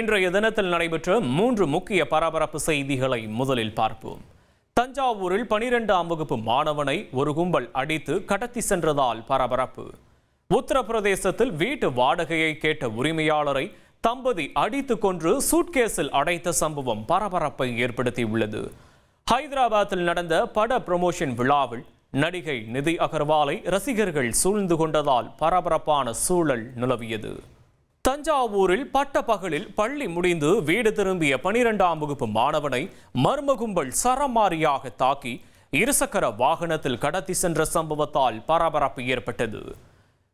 இன்றைய தினத்தில் நடைபெற்ற 3 முக்கிய பரபரப்பு செய்திகளை முதலில் பார்ப்போம். தஞ்சாவூரில் 12ஆம் வகுப்பு மாணவனை ஒரு கும்பல் அடித்து கடத்தி சென்றதால் பரபரப்பு. உத்தரப்பிரதேசத்தில் வீட்டு வாடகையை கேட்ட உரிமையாளரை தம்பதி அடித்து கொன்று சூட்கேஸில் அடைத்த சம்பவம் பரபரப்பை ஏற்படுத்தியுள்ளது. ஹைதராபாத்தில் நடந்த பட ப்ரமோஷன் விழாவில் நடிகை நிதி அகர்வாலை ரசிகர்கள் சூழ்ந்து கொண்டதால் பரபரப்பான சூழல் நிலவியது. தஞ்சாவூரில் பட்ட பகலில் பள்ளி முடிந்து வீடு திரும்பிய 12ஆம் வகுப்பு மாணவனை மர்ம கும்பல் சரமாரியாக தாக்கி இருசக்கர வாகனத்தில் கடத்தி சென்ற சம்பவத்தால் பரபரப்பு ஏற்பட்டது.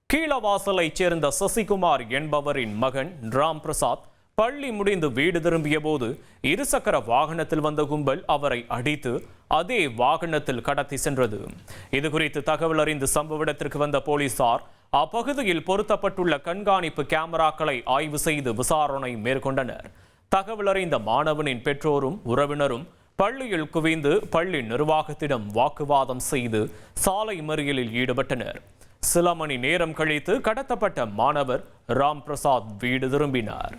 கீழவாசலைச் சேர்ந்த சசிகுமார் என்பவரின் மகன் ராம் பிரசாத் பள்ளி முடிந்து வீடு திரும்பிய போது இருசக்கர வாகனத்தில் வந்த கும்பல் அவரை அடித்து அதே வாகனத்தில் கடத்தி சென்றது. இதுகுறித்து தகவல் அறிந்து சம்பவ இடத்திற்கு வந்த போலீசார் அப்பகுதியில் பொருத்தப்பட்டுள்ள கண்காணிப்பு கேமராக்களை ஆய்வு செய்து விசாரணை மேற்கொண்டனர். தகவல் அறிந்த மாணவனின் பெற்றோரும் உறவினரும் பள்ளியில் குவிந்து பள்ளி நிர்வாகத்திடம் வாக்குவாதம் செய்து சாலை மறியலில் ஈடுபட்டனர். சில மணி நேரம் கழித்து கடத்தப்பட்ட மாணவர் ராம் பிரசாத் வீடு திரும்பினார்.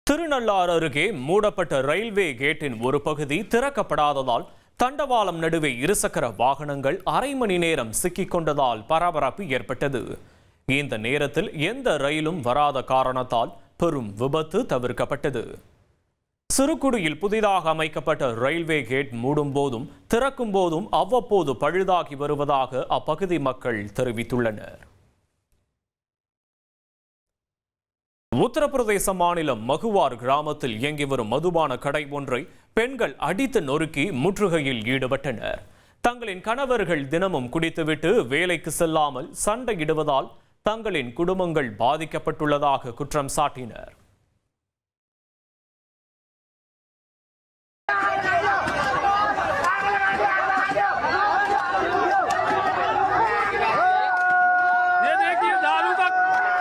திருநள்ளாறு அருகே மூடப்பட்ட ரயில்வே கேட்டின் ஒரு பகுதி திறக்கப்படாததால் தண்டவாளம் நடுவே இருசக்கர வாகனங்கள் அரை மணி நேரம் சிக்கிக் கொண்டதால் பரபரப்பு ஏற்பட்டது. இந்த நேரத்தில் எந்த ரயிலும் வராத காரணத்தால் பெரும் விபத்து தவிர்க்கப்பட்டது. சிறுகுடியில் புதிதாக அமைக்கப்பட்ட ரயில்வே கேட் மூடும் போதும் திறக்கும் போதும் அவ்வப்போது பழுதாகி வருவதாக அப்பகுதி மக்கள் தெரிவித்துள்ளனர். உத்தரப்பிரதேச மாநிலம் மகுவார் கிராமத்தில் இயங்கி வரும் மதுபான கடை ஒன்றை பெண்கள் அடித்து நொறுக்கி முற்றுகையில் ஈடுபட்டனர். தங்களின் கணவர்கள் தினமும் குடித்துவிட்டு வேலைக்கு செல்லாமல் சண்டையிடுவதால் தங்களின் குடும்பங்கள் பாதிக்கப்பட்டுள்ளதாக குற்றம் சாட்டினர்.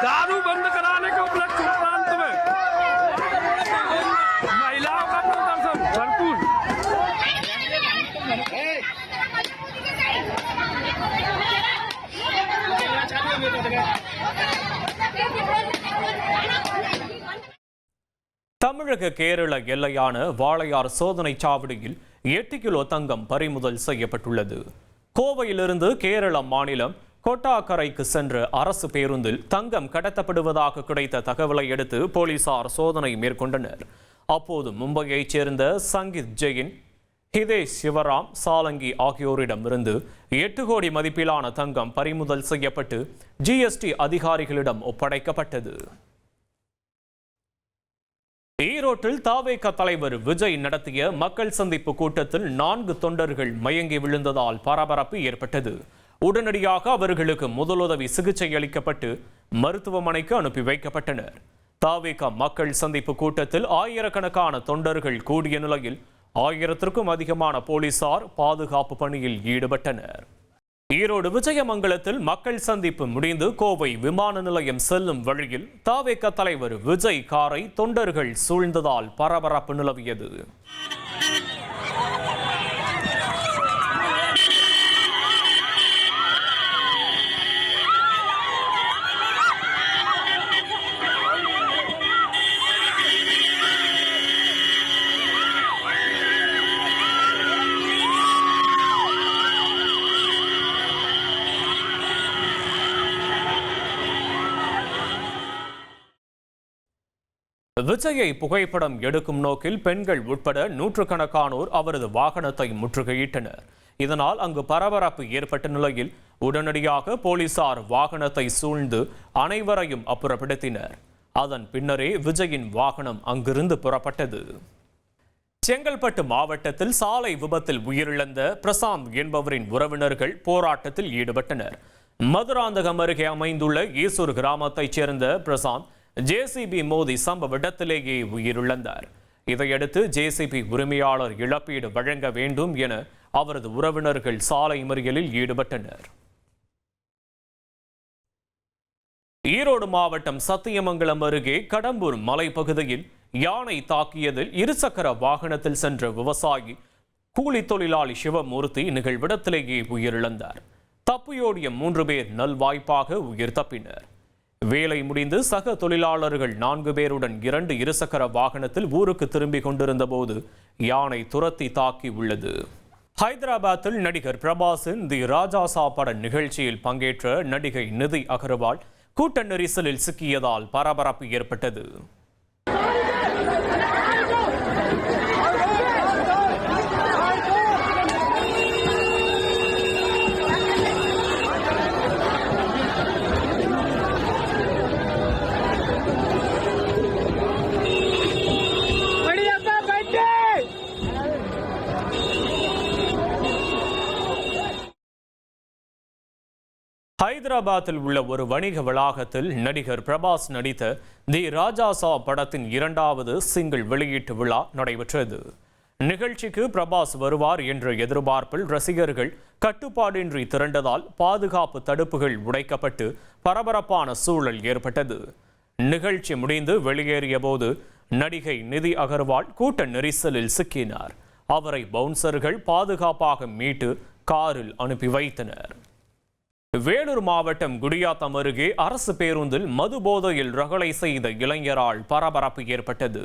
दारू बंद कराने के उपलक्ष्य उपरांत में महिलाओं का प्रदर्शन भरपूर। தமிழக கேரள எல்லையான வாளையார் சோதனை சாவடியில் 8 கிலோ தங்கம் பறிமுதல் செய்யப்பட்டுள்ளது. கோவையிலிருந்து கேரள மாநிலம் கொட்டாக்கரைக்கு சென்ற அரசு பேருந்தில் தங்கம் கடத்தப்படுவதாக கிடைத்த தகவலை அடுத்து போலீசார் சோதனை மேற்கொண்டனர். அப்போது மும்பையைச் சேர்ந்த சங்கீத் ஜெயின், ஹிதேஷ் சிவராம் சாலங்கி ஆகியோரிடமிருந்து 8 கோடி மதிப்பிலான தங்கம் பறிமுதல் செய்யப்பட்டு ஜிஎஸ்டி அதிகாரிகளிடம் ஒப்படைக்கப்பட்டது. ஈரோட்டில் தவேக தலைவர் விஜய் நடத்திய மக்கள் சந்திப்பு கூட்டத்தில் 4 தொண்டர்கள் மயங்கி விழுந்ததால் பரபரப்பு ஏற்பட்டது. உடனடியாக அவர்களுக்கு முதலுதவி சிகிச்சை அளிக்கப்பட்டு மருத்துவமனைக்கு அனுப்பி வைக்கப்பட்டனர். தவேக மக்கள் சந்திப்பு கூட்டத்தில் ஆயிரக்கணக்கான தொண்டர்கள் கூடிய நிலையில் 1000க்கும் அதிகமான போலீசார் பாதுகாப்பு பணியில் ஈடுபட்டனர். ஈரோடு விஜயமங்கலத்தில் மக்கள் சந்திப்பு முடிந்து கோவை விமான நிலையம் செல்லும் வழியில் தவேக தலைவர் விஜய் காரை தொண்டர்கள் சூழ்ந்ததால் பரபரப்பு நிலவியது. விஜயை புகைப்படம் எடுக்கும் நோக்கில் பெண்கள் உட்பட நூற்றுக்கணக்கானோர் அவரது வாகனத்தை முற்றுகையிட்டனர். இதனால் அங்கு பரபரப்பு ஏற்பட்ட நிலையில் உடனடியாக போலீசார் வாகனத்தை சூழ்ந்து அனைவரையும் அப்புறப்படுத்தினர். அதன் பின்னரே விஜயின் வாகனம் அங்கிருந்து புறப்பட்டது. செங்கல்பட்டு மாவட்டத்தில் சாலை விபத்தில் உயிரிழந்த பிரசாந்த் என்பவரின் உறவினர்கள் போராட்டத்தில் ஈடுபட்டனர். மதுராந்தகம் அருகே அமைந்துள்ள ஈசூர் கிராமத்தைச் சேர்ந்த பிரசாந்த் ஜேசிபி மோதி சம்பவ இடத்திலேயே உயிரிழந்தார். இதையடுத்து ஜேசிபி உரிமையாளர் இழப்பீடு வழங்க வேண்டும் என அவரது உறவினர்கள் சாலை மறியலில் ஈடுபட்டனர். ஈரோடு மாவட்டம் சத்தியமங்கலம் அருகே கடம்பூர் மலைப்பகுதியில் யானை தாக்கியதில் இருசக்கர வாகனத்தில் சென்ற விவசாயி கூலி தொழிலாளி சிவமூர்த்தி நிகழ்விடத்திலேயே உயிரிழந்தார். தப்பியோடிய 3 பேர் நல்வாய்ப்பாக உயிர் தப்பினர். வேலை முடிந்து சக தொழிலாளர்கள் 4 பேருடன் 2 இருசக்கர வாகனத்தில் ஊருக்கு திரும்பிக் கொண்டிருந்த போது யானை துரத்தி தாக்கி உள்ளது. ஹைதராபாத்தில் நடிகர் பிரபாஸின் தி ராஜாசா பட நிகழ்ச்சியில் பங்கேற்ற நடிகை நிதி அகர்வால் கூட்ட நெரிசலில் சிக்கியதால் பரபரப்பு ஏற்பட்டது. ஹைதராபாத்தில் உள்ள ஒரு வணிக வளாகத்தில் நடிகர் பிரபாஸ் நடித்த தி ராஜாசா படத்தின் 2வது சிங்கிள் வெளியீட்டு விழா நடைபெற்றது. நிகழ்ச்சிக்கு பிரபாஸ் வருவார் என்ற எதிர்பார்ப்பில் ரசிகர்கள் கட்டுப்பாடின்றி திரண்டதால் பாதுகாப்பு தடுப்புகள் உடைக்கப்பட்டு பரபரப்பான சூழல் ஏற்பட்டது. நிகழ்ச்சி முடிந்து வெளியேறிய போது நடிகை நிதி அகர்வால் கூட்ட நெரிசலில் சிக்கினார். அவரை பவுன்சர்கள் பாதுகாப்பாக மீட்டு காரில் அனுப்பி வைத்தனர். வேலூர் மாவட்டம் குடியாத்தம் அருகே அரசு பேருந்தில் மது போதையில் ரகளை செய்த இளைஞரால் பரபரப்பு ஏற்பட்டது.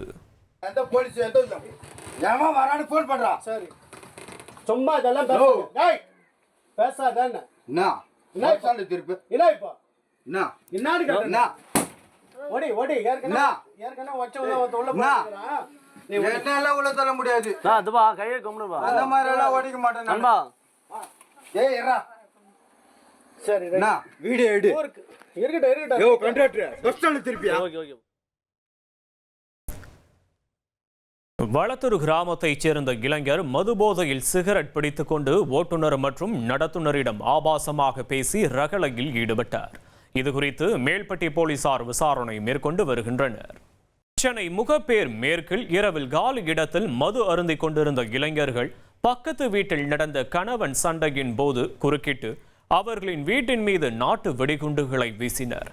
வளத்தூர் கிராமத்தைச் சேர்ந்த இளைஞர் மதுபோதையில் சிகரெட் பிடித்துக் கொண்டு ஓட்டுநர் மற்றும் நடத்துனரிடம் ஆபாசமாக பேசி ரகளையில் ஈடுபட்டார். இதுகுறித்து மேல்பட்டி போலீசார் விசாரணை மேற்கொண்டு வருகின்றனர். சென்னை முகப்பேர் மேற்கில் இரவில் காலி இடத்தில் மது அருந்திக் கொண்டிருந்த இளைஞர்கள் பக்கத்து வீட்டில் நடந்த கணவன் சண்டையின் போது குறுக்கிட்டு அவர்களின் வீட்டின் மீது நாட்டு வெடிகுண்டுகளை வீசினர்.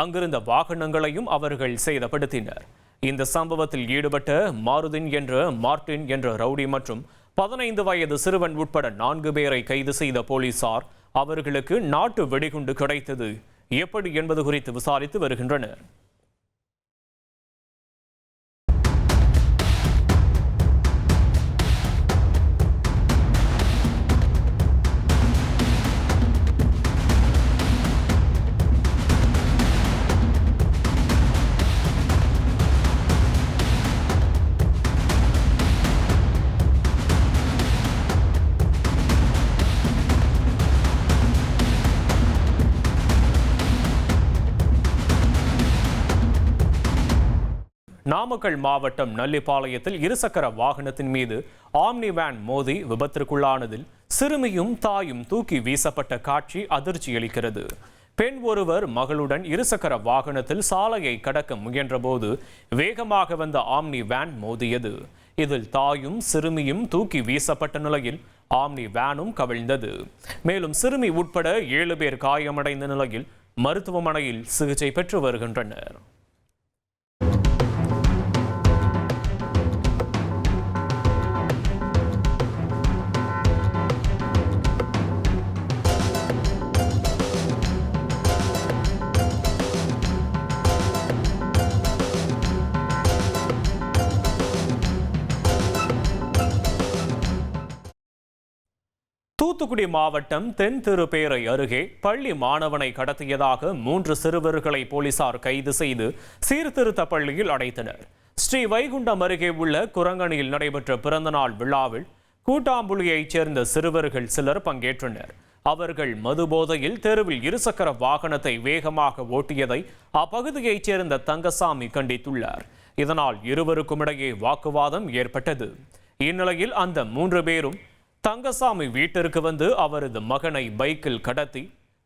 அங்கிருந்த வாகனங்களையும் அவர்கள் சேதப்படுத்தினர். இந்த சம்பவத்தில் ஈடுபட்ட மார்டின் என்ற ரவுடி மற்றும் 15 வயது சிறுவன் உட்பட 4 பேரை கைது செய்த போலீசார் அவர்களுக்கு நாட்டு வெடிகுண்டு கிடைத்தது எப்படி என்பது குறித்து விசாரித்து வருகின்றனர். நாமக்கல் மாவட்டம் நல்லிப்பாளையத்தில் இருசக்கர வாகனத்தின் மீது ஆம்னி வேன் மோதி விபத்திற்குள்ளானதில் சிறுமியும் தாயும் தூக்கி வீசப்பட்ட காட்சி அதிர்ச்சியளிக்கிறது. பெண் ஒருவர் மகளுடன் இருசக்கர வாகனத்தில் சாலையை கடக்க முயன்றபோது வேகமாக வந்த ஆம்னி வேன் மோதியது. இதில் தாயும் சிறுமியும் தூக்கி வீசப்பட்ட நிலையில் ஆம்னி வேனும் கவிழ்ந்தது. மேலும் சிறுமி உட்பட 7 பேர் காயமடைந்த நிலையில் மருத்துவமனையில் சிகிச்சை பெற்று வருகின்றனர். தூத்துக்குடி மாவட்டம் தென் திருப்பேரை அருகே பள்ளி மாணவனை கடத்தியதாக 3 சிறுவர்களை போலீசார் கைது செய்து சீர்திருத்த பள்ளியில் அடைத்தனர். ஸ்ரீ வைகுண்டம் அருகே உள்ள குரங்கணியில் நடைபெற்ற பிறந்தநாள் விழாவில் கூட்டாம்புலியைச் சேர்ந்த சிறுவர்கள் சிலர் பங்கேற்றனர். அவர்கள் மதுபோதையில் தெருவில் இருசக்கர வாகனத்தை வேகமாக ஓட்டியதை அப்பகுதியைச் சேர்ந்த தங்கசாமி கண்டித்துள்ளார். இதனால் இருவருக்கும் இடையே வாக்குவாதம் ஏற்பட்டது. இந்நிலையில் அந்த 3 பேரும் தங்கசாமி வீட்டிற்கு வந்து அவரது மகனை பைக்கில் கடத்தி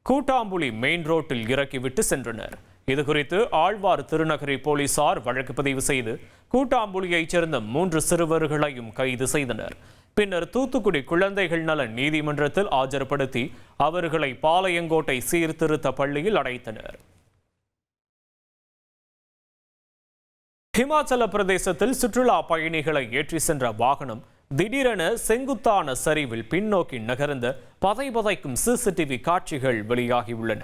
கூட்டாம்புலி மெயின் ரோட்டில் இறக்கிவிட்டு சென்றனர். இதுகுறித்து ஆழ்வார் திருநகரி போலீசார் வழக்கு பதிவு செய்து கூட்டாம்புலியைச் சேர்ந்த 3 சிறுவர்களையும் கைது செய்தனர். பின்னர் தூத்துக்குடி குழந்தைகள் நல நீதிமன்றத்தில் ஆஜர்படுத்தி அவர்களை பாளையங்கோட்டை சீர்திருத்த பள்ளியில் அடைத்தனர். ஹிமாச்சல பிரதேசத்தில் சுற்றுலா பயணிகளை ஏற்றி சென்ற வாகனம் திடீரென செங்குத்தான சரிவில் பின்னோக்கி நகர்ந்த பதைபதைக்கும் சிசிடிவி காட்சிகள் வெளியாகியுள்ளன.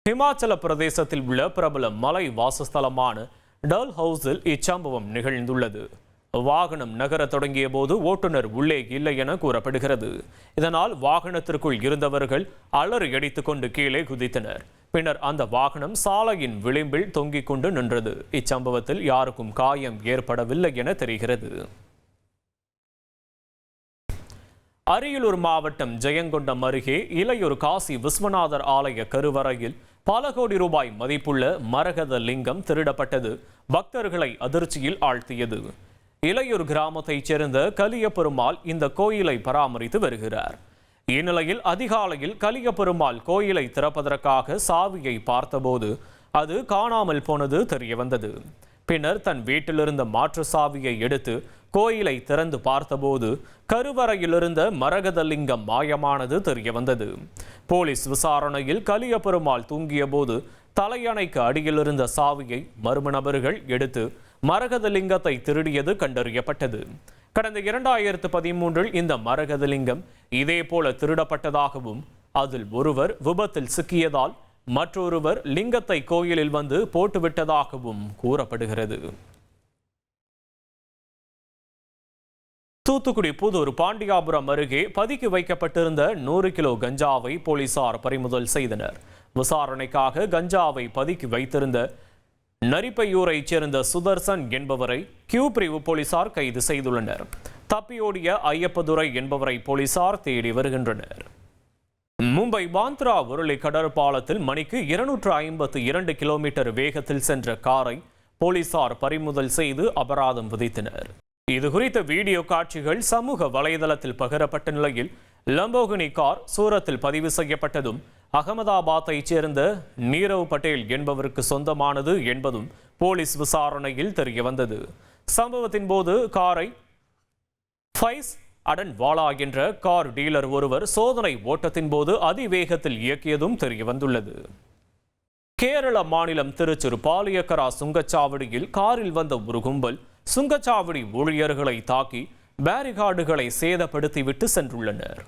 ஹிமாச்சல பிரதேசத்தில் உள்ள பிரபல மலை வாசஸ்தலமான டல் ஹவுஸில் இச்சம்பவம் நிகழ்ந்துள்ளது. வாகனம் நகர தொடங்கிய போது ஓட்டுநர் உள்ளே இல்லை என கூறப்படுகிறது. இதனால் வாகனத்திற்குள் இருந்தவர்கள் அலறி அடித்துக் கொண்டு கீழே குதித்தனர். பின்னர் அந்த வாகனம் சாலையின் விளிம்பில் தொங்கிக் கொண்டு நின்றது. இச்சம்பவத்தில் யாருக்கும் காயம் ஏற்படவில்லை என தெரிகிறது. அரியலூர் மாவட்டம் ஜெயங்கொண்டம் அருகே இளையூர் காசி விஸ்வநாதர் ஆலய கருவறையில் பல கோடி ரூபாய் மதிப்புள்ள மரகத லிங்கம் திருடப்பட்டது பக்தர்களை அதிர்ச்சியில் ஆழ்த்தியது. இளையூர் கிராமத்தைச் சேர்ந்த கலியபெருமாள் இந்த கோயிலை பராமரித்து வருகிறார். இந்நிலையில் அதிகாலையில் கலியபெருமாள் கோயிலை திறப்பதற்காக சாவியை பார்த்தபோது அது காணாமல் போனது தெரியவந்தது. பின்னர் தன் வீட்டிலிருந்த மாற்று சாவியை எடுத்து கோயிலை திறந்து பார்த்தபோது கருவறையிலிருந்த மரகத லிங்கம் மாயமானது தெரியவந்தது. போலீஸ் விசாரணையில் கலியபெருமாள் தூங்கிய போது தலையணைக்கு அடியிலிருந்த சாவியை மர்ம நபர்கள் எடுத்து மரகத லிங்கத்தை திருடியது கண்டறியப்பட்டது. கடந்த 2013 இந்த மரகத லிங்கம் இதே போல திருடப்பட்டதாகவும் அதில் ஒருவர் விபத்தில் சிக்கியதால் மற்றொருவர் லிங்கத்தை கோயிலில் வந்து போட்டுவிட்டதாகவும் கூறப்படுகிறது. தூத்துக்குடி புதூர் பாண்டியாபுரம் அருகே பதுக்கி வைக்கப்பட்டிருந்த 100 கிலோ கஞ்சாவை போலீசார் பறிமுதல் செய்தனர். விசாரணைக்காக கஞ்சாவை பதுக்கி வைத்திருந்த நரிப்பையூரைச் சேர்ந்த சுதர்சன் என்பவரை கியூ பிரிவு போலீசார் கைது செய்துள்ளனர். தப்பியோடிய ஐயப்பதுரை என்பவரை போலீசார் தேடி வருகின்றனர். மும்பை பாந்த்ரா உருளை கடற்பாலத்தில் மணிக்கு 252 கிலோமீட்டர் வேகத்தில் சென்ற காரை போலீசார் பறிமுதல் செய்து அபராதம் விதித்தனர். இது குறித்த வீடியோ காட்சிகள் சமூக வலைதளத்தில் பகிரப்பட்ட நிலையில் லம்போகினி கார் சூரத்தில் பதிவு செய்யப்பட்டதும் அகமதாபாத்தைச் சேர்ந்த நீரவ் பட்டேல் என்பவருக்கு சொந்தமானது என்பதும் போலீஸ் விசாரணையில் தெரியவந்தது. சம்பவத்தின் போது காரை ஃபைஸ் அடன்வாலா என்ற கார் டீலர் ஒருவர் சோதனை ஓட்டத்தின் போது அதிவேகத்தில் இயக்கியதும் தெரியவந்துள்ளது. கேரள மாநிலம் திருச்சூர் பாலியக்கரா சுங்கச்சாவடியில் காரில் வந்த ஒரு கும்பல் சுங்கச்சாவடி ஊழியர்களை தாக்கி பேரிகார்டுகளை சேதப்படுத்திவிட்டு சென்றுள்ளனர்.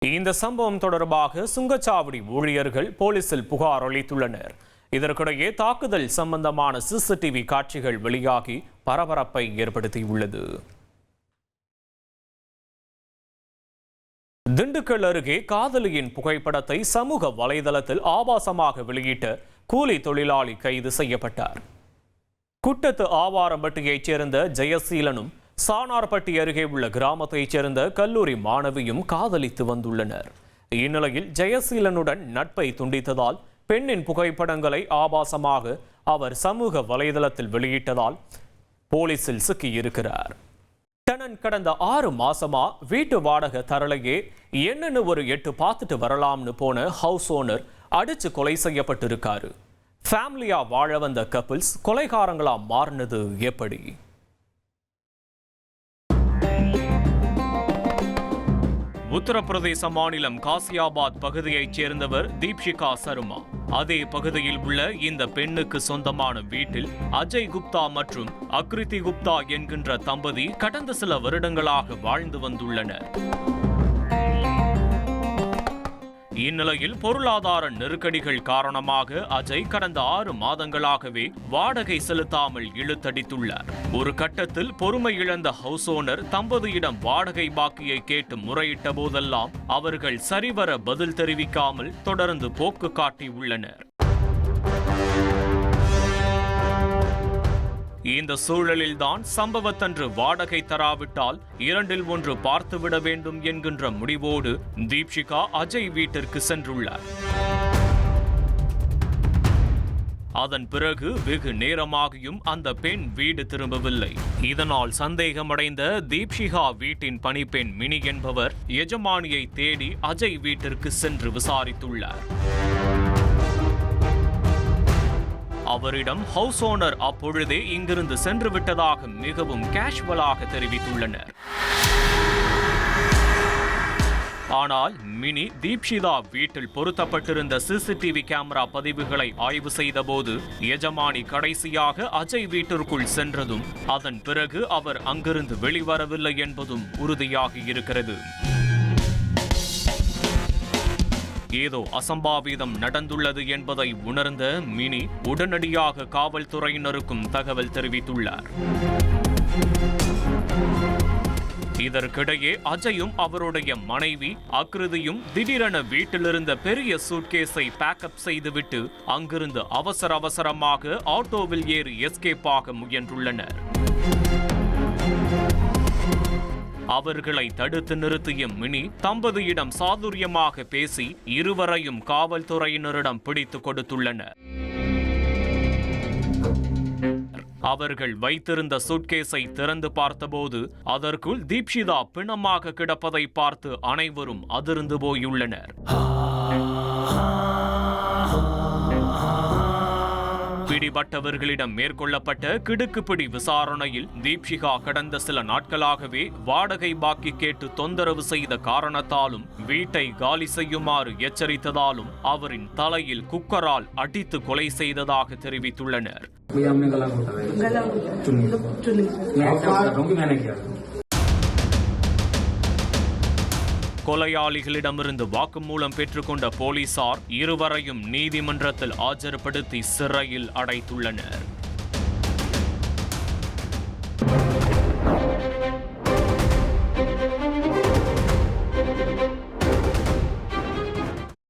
இந்த சம்பவம் தொடர்பாக சுங்கச்சாவடி ஊழியர்கள் போலீசில் புகார் அளித்துள்ளனர். இதற்கிடையே தாக்குதல் சம்பந்தமான சிசிடிவி காட்சிகள் வெளியாகி பரபரப்பை ஏற்படுத்தியுள்ளது. திண்டுக்கல் அருகே காதலியின் புகைப்படத்தை சமூக வலைதளத்தில் ஆபாசமாக வெளியிட்ட கூலி தொழிலாளி கைது செய்யப்பட்டார். குட்டத்து ஆவாரம்பட்டியைச் சேர்ந்த ஜெயசீலனும் சானார்பட்டி அருகே உள்ள கிராமத்தைச் சேர்ந்த கல்லூரி மாணவியும் காதலித்து வந்துள்ளனர். இந்நிலையில் ஜெயசீலனுடன் நட்பை துண்டித்ததால் பெண்ணின் புகைப்படங்களை ஆபாசமாக அவர் சமூக வலைதளத்தில் வெளியிட்டதால் போலீசில் சிக்கியிருக்கிறார். டனன் கடந்த 6 மாசமா வீட்டு வாடகை தரலையே என்னன்னு ஒரு 8 பார்த்துட்டு வரலாம்னு போன ஹவுஸ் ஓனர் அடிச்சு கொலை செய்யப்பட்டிருக்காரு. ஃபேமிலியா வாழ வந்த கப்பிள்ஸ் கொலைகாரங்களா மாறினது எப்படி? உத்தரப்பிரதேச மாநிலம் காசியாபாத் பகுதியைச் சேர்ந்தவர் தீப்ஷிகா சர்மா. அதே பகுதியில் உள்ள இந்த பெண்ணுக்கு சொந்தமான வீட்டில் அஜய் குப்தா மற்றும் அக்ரிதி குப்தா என்கின்ற தம்பதி கடந்த சில வருடங்களாக வாழ்ந்து வந்துள்ளனர். இந்நிலையில் பொருளாதார நெருக்கடிகள் காரணமாக அஜய் கடந்த 6 மாதங்களாகவே வாடகை செலுத்தாமல் இழுத்தடித்துள்ளார். ஒரு கட்டத்தில் பொறுமை இழந்த ஹவுஸ் ஓனர் தம்பதியிடம் வாடகை பாக்கியை கேட்டு முறையிட்ட போதெல்லாம் அவர்கள் சரிவர பதில் தெரிவிக்காமல் தொடர்ந்து போக்கு காட்டி உள்ளனர். இந்த சூழலில்தான் சம்பவத்தன்று வாடகை தராவிட்டால் 2இல் 1 பார்த்துவிட வேண்டும் என்கின்ற முடிவோடு தீப்ஷிகா அஜய் வீட்டிற்கு சென்றுள்ளார். அதன் பிறகு வெகு நேரமாகியும் அந்த பெண் வீடு திரும்பவில்லை. இதனால் சந்தேகமடைந்த தீப்ஷிகா வீட்டின் பணிப்பெண் மினி என்பவர் எஜமானியை தேடி அஜய் வீட்டிற்கு சென்று விசாரித்துள்ளார். அவரிடம் ஹவுஸ் ஓனர் அப்பொழுதே இங்கிருந்து சென்று விட்டதாக மிகவும் கேஷுவலாக தெரிவித்துள்ளனர். ஆனால் மினி தீப்ஷிதா வீட்டில் பொருத்தப்பட்டிருந்த சிசிடிவி கேமரா பதிவுகளை ஆய்வு செய்தபோது எஜமானி கடைசியாக அஜய் வீட்டிற்குள் சென்றதும் அதன் பிறகு அவர் அங்கிருந்து வெளிவரவில்லை என்பதும் உறுதியாகி இருக்கிறது. ஏதோ அசம்பாவிதம் நடந்துள்ளது என்பதை உணர்ந்த மினி உடனடியாக காவல்துறையினருக்கும் தகவல் தெரிவித்துள்ளார். இதற்கிடையே அஜயும் அவருடைய மனைவி அக்ருதியும் திடீரென வீட்டிலிருந்த பெரிய சூட்கேஸை பேக்கப் செய்துவிட்டு அங்கிருந்து அவசரமாக ஆட்டோவில் ஏறி எஸ்கேப் ஆக முயன்றுள்ளனர். அவர்களை தடுத்து நிறுத்திய மினி தம்பதியிடம் சாதுரியமாக பேசி இருவரையும் காவல்துறையினரிடம் பிடித்துக் கொடுத்துள்ளனர். அவர்கள் வைத்திருந்த சூட்கேஸை திறந்து பார்த்தபோது அதற்குள் தீப்ஷிதா பிணமாக கிடப்பதை பார்த்து அனைவரும் அதிர்ந்து போயுள்ளனர். பிடிபட்டவர்களிடம் மேற்கொள்ளப்பட்ட கிடுக்குப்பிடி விசாரணையில் தீப்ஷிகா கடந்த சில நாட்களாகவே வாடகை பாக்கி கேட்டு தொந்தரவு செய்த காரணத்தாலும் வீட்டை காலி செய்யுமாறு எச்சரித்ததாலும் அவரின் தலையில் குக்கரால் அடித்து கொலை செய்ததாக தெரிவித்துள்ளனர். கொலையாளிகளிடமிருந்து வாக்குமூலம் பெற்றுக்கொண்ட போலீசார் இருவரையும் நீதிமன்றத்தில் ஆஜர்படுத்தி சிறையில் அடைத்துள்ளனர்.